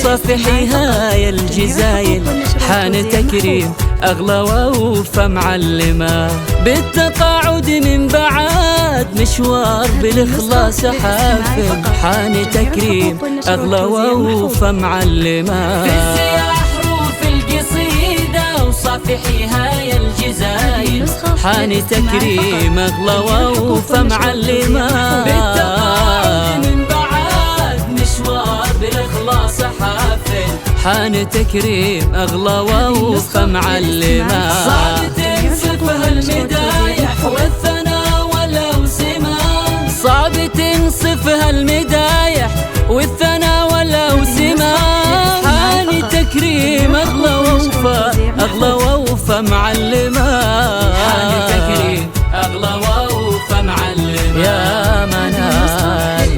وصافحيها يا الجزايل، حان تكريم أغلى وأوفى معلمة. بالتقاعد من بعد مشوار بالإخلاص حافل، حان تكريم أغلى وأوفى معلمة. في الزياح حروف القصيدة وصافحيها يا الجزايل، حان تكريم أغلى وأوفى معلمة. بالتقاعد من بعد مشوار بالإخلاص حافل، حان تكريم أغلى وأوفى معلمة. صعب تنصفها المدايح والثنا والأوسمة، صعب تنصفها المدايح والثنا والأوسمة. حان تكريم أغلى وأوفى، أغلى وأوفى معلمة. حان تكريم أغلى وأوفى معلمة. يا منال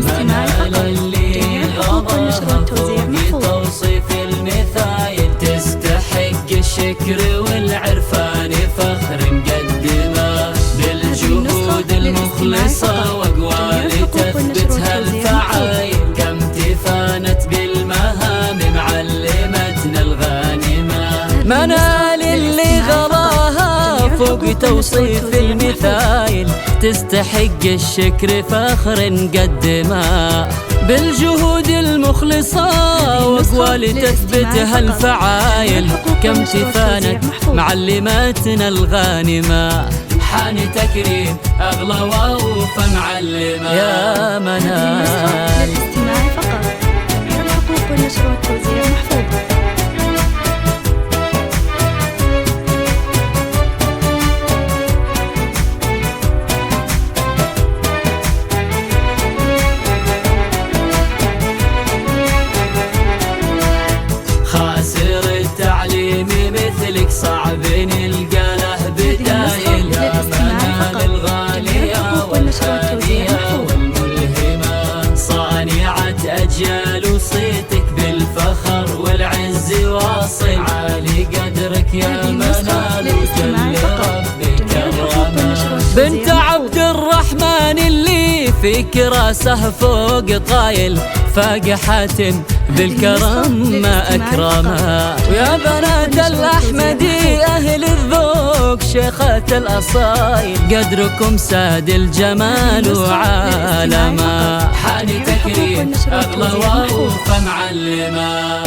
اللي غضاها فوق توصيف المثايل، تستحق الشكر والعرفان فخر مقدمة. بالجهود المخلصة وأقوال تثبتها الفعايل، كم تفانت بالمهام معلمتنا الغانمة. منال اللي غلاها فوق توصيف المثايل، تستحق الشكر فخر مقدمة. بالجهود المخلصة وأقوال تثبتها الفعايل، كم تفانت معلماتنا الغانمة. حان تكريم أغلى وأوفى معلمة. يا منال للاستماع فقط، الحقوق والنشر والتوزيع محفوظ. خاسر التعليم مثلك صعب نلقى له بدايل. يا منال الغالية والهادية والملهمة، صانعة أجيال وصيتك بالفخر والعز واصل. عالي قدرك يا منال وكل ربك كرمة. بنت عبد الرحمن اللي فيك راسه فوق طايل، فاق حاتم بالكرم ما أكرمها. ويا بنات الأحمدي أهل الذوق شيخات الأصايل، قدركم ساد الجمال وعالمه. حان تكريم أغلى وأوفى معلمة.